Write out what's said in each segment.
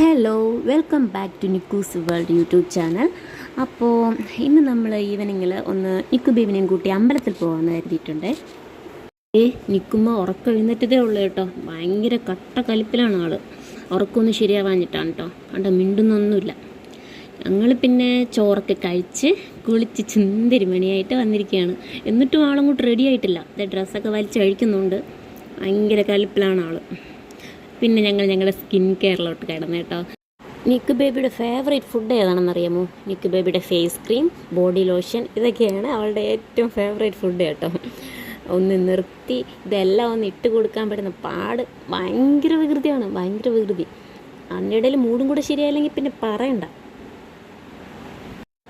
Hello, welcome back to Nikkus world YouTube channel. അപ്പോൾ ഇന്ന് നമ്മൾ ഈവനിങ്ങിൽ ഒന്ന് നിക്കു ബേബിനെയും കൂട്ടി അമ്പലത്തിൽ പോകാമെന്ന് കരുതിയിട്ടുണ്ട്. നിൽക്കുമ്പോൾ ഉറക്കം എഴുന്നേറ്റതേ ഉള്ളൂ കേട്ടോ. ഭയങ്കര കട്ട കലിപ്പിലാണ് ആൾ. ഉറക്കമൊന്നും ശരിയാവാഞ്ഞിട്ടാണ് കേട്ടോ. കണ്ടോ, മിണ്ടുന്നൊന്നുമില്ല. ഞങ്ങൾ പിന്നെ ചോറൊക്കെ കഴിച്ച് കുളിച്ച് ചിന്തിരി മണിയായിട്ട് വന്നിരിക്കുകയാണ്. എന്നിട്ടും ആളങ്ങോട്ട് റെഡി ആയിട്ടില്ല. ഡ്രസ്സൊക്കെ വലിച്ച് കഴിക്കുന്നുണ്ട്. ഭയങ്കര കലിപ്പിലാണ് ആൾ. പിന്നെ ഞങ്ങളുടെ സ്കിൻ കെയറിലോട്ട് കിടന്നു കേട്ടോ. നിക്കു ബേബിയുടെ ഫേവറേറ്റ് ഫുഡ് ഏതാണെന്നറിയാമോ? നിക്കു ബേബിയുടെ ഫേസ് ക്രീം, ബോഡി ലോഷൻ, ഇതൊക്കെയാണ് അവളുടെ ഏറ്റവും ഫേവറേറ്റ് ഫുഡ് കേട്ടോ. ഒന്ന് നിർത്തി ഇതെല്ലാം ഒന്ന് ഇട്ട് കൊടുക്കാൻ പറ്റുന്ന പാട് ഭയങ്കര വികൃതി. അതിൻ്റെ ഇടയിൽ മൂടും കൂടെ ശരിയായില്ലെങ്കിൽ പിന്നെ പറയണ്ട.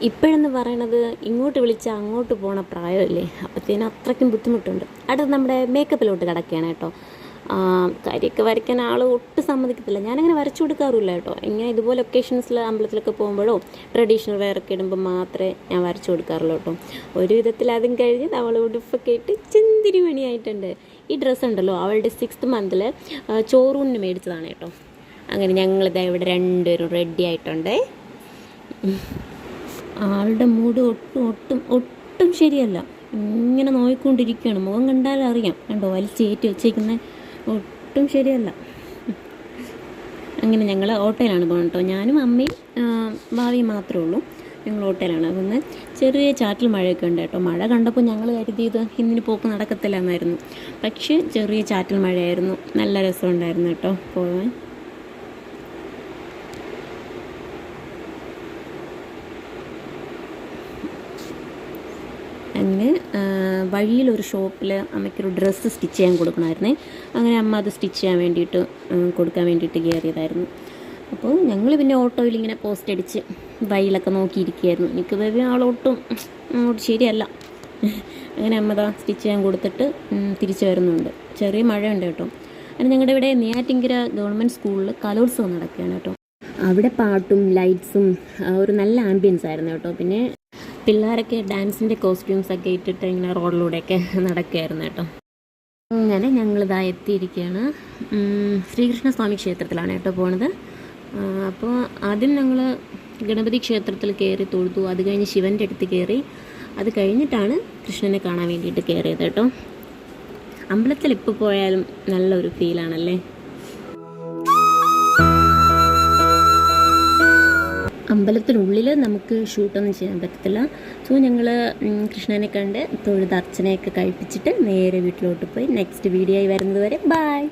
ഇപ്പോഴെന്ന് പറയണത് ഇങ്ങോട്ട് വിളിച്ചാൽ അങ്ങോട്ട് പോണ പ്രായമല്ലേ, അപ്പോഴത്തേനും അത്രയ്ക്കും ബുദ്ധിമുട്ടുണ്ട്. അടുത്ത് നമ്മുടെ മേക്കപ്പിലോട്ട് കിടക്കുകയാണ് കേട്ടോ. കരിയൊക്കെ വരയ്ക്കാൻ ആൾ ഒട്ടും സമ്മതിക്കത്തില്ല. ഞാനങ്ങനെ വരച്ചു കൊടുക്കാറില്ല കേട്ടോ. ഇങ്ങനെ ഇതുപോലെ ഒക്കേഷൻസിൽ അമ്പലത്തിലൊക്കെ പോകുമ്പോഴോ ട്രഡീഷണൽ വെയറൊക്കെ ഇടുമ്പോൾ മാത്രമേ ഞാൻ വരച്ചു കൊടുക്കാറുള്ളൂ കേട്ടോ. ഒരു വിധത്തിൽ അതും കഴിഞ്ഞ് അവൾ ഉടുപ്പൊക്കെ ഇട്ട് ചിന്തിരി മണിയായിട്ടുണ്ട്. ഈ ഡ്രസ്സ് ഉണ്ടല്ലോ അവളുടെ 6th മന്തിൽ ചോറൂണിന് മേടിച്ചതാണ് കേട്ടോ. അങ്ങനെ ഞങ്ങളിതാ ഇവിടെ രണ്ടുപേരും റെഡി ആയിട്ടുണ്ട്. ആളുടെ മൂഡ് ഒട്ടും ശരിയല്ല. ഇങ്ങനെ നോയിക്കൊണ്ടിരിക്കുകയാണ്. മുഖം കണ്ടാലറിയാം കണ്ടോ, വലിച്ചേറ്റി വെച്ചേക്കുന്ന ഒട്ടും ശരിയല്ല. അങ്ങനെ ഞങ്ങൾ ഓട്ടോയിലാണ് പോകുന്നത് കേട്ടോ. ഞാനും അമ്മയും ഭാവിയും മാത്രമേ ഉള്ളൂ. ഞങ്ങൾ ഓട്ടോയിലാണ്. അതൊന്ന് ചെറിയ ചാറ്റൽ മഴയൊക്കെ ഉണ്ട് കേട്ടോ. മഴ കണ്ടപ്പോൾ ഞങ്ങൾ കരുതിയത് ഇന്നിന് പോക്ക് നടക്കത്തില്ല എന്നായിരുന്നു. പക്ഷേ ചെറിയ ചാറ്റൽ മഴയായിരുന്നു. നല്ല രസമുണ്ടായിരുന്നു കേട്ടോ പോകാൻ. അങ്ങനെ വഴിയിലൊരു ഷോപ്പിൽ അമ്മയ്ക്കൊരു ഡ്രസ്സ് സ്റ്റിച്ച് ചെയ്യാൻ കൊടുക്കണമായിരുന്നേ. അങ്ങനെ അമ്മ അത് സ്റ്റിച്ച് ചെയ്യാൻ വേണ്ടിയിട്ട് കൊടുക്കാൻ വേണ്ടിയിട്ട് കയറിയതായിരുന്നു. അപ്പോൾ ഞങ്ങൾ പിന്നെ ഓട്ടോയിൽ ഇങ്ങനെ പോസ്റ്റ് അടിച്ച് വഴിയിലൊക്കെ നോക്കിയിരിക്കുകയായിരുന്നു. എനിക്ക് ബേബി ആളൊട്ടും അങ്ങോട്ട് ശരിയല്ല. അങ്ങനെ അമ്മ സ്റ്റിച്ച് ചെയ്യാൻ കൊടുത്തിട്ട് തിരിച്ചു വരുന്നുണ്ട്. ചെറിയ മഴയുണ്ട് കേട്ടോ. അങ്ങനെ ഞങ്ങളുടെ ഇവിടെ നെയ്യാറ്റിൻകര ഗവൺമെൻറ് സ്കൂളിൽ കലോത്സവം നടക്കുകയാണ് കേട്ടോ. അവിടെ പാട്ടും ലൈറ്റ്സും ഒരു നല്ല ആംബിയൻസ് ആയിരുന്നു കേട്ടോ. പിന്നെ പിള്ളേരൊക്കെ ഡാൻസിൻ്റെ കോസ്റ്റ്യൂംസൊക്കെ ഇട്ടിട്ട് ഇങ്ങനെ റോഡിലൂടെയൊക്കെ നടക്കുകയായിരുന്നു കേട്ടോ. അങ്ങനെ ഞങ്ങളിതാ എത്തിയിരിക്കുകയാണ്. ശ്രീകൃഷ്ണസ്വാമി ക്ഷേത്രത്തിലാണ് കേട്ടോ പോണത്. അപ്പോൾ ആദ്യം ഞങ്ങൾ ഗണപതി ക്ഷേത്രത്തിൽ കയറി തൊഴുതു. അത് കഴിഞ്ഞ് ശിവൻ്റെ അടുത്ത് കയറി. അത് കഴിഞ്ഞിട്ടാണ് കൃഷ്ണനെ കാണാൻ വേണ്ടിയിട്ട് കയറിയത് കേട്ടോ. അമ്പലത്തിൽ ഇപ്പോൾ പോയാലും നല്ലൊരു ഫീലാണല്ലേ. അമ്പലത്തിനുള്ളിൽ നമുക്ക് ഷൂട്ടൊന്നും ചെയ്യാൻ പറ്റത്തില്ല. സോ ഞങ്ങൾ കൃഷ്ണനെ കണ്ട് തൊഴുത് അർച്ചനയൊക്കെ കഴിപ്പിച്ചിട്ട് നേരെ വീട്ടിലോട്ട് പോയി. നെക്സ്റ്റ് വീഡിയോ ആയി വരുന്നത് വരെ ബൈ.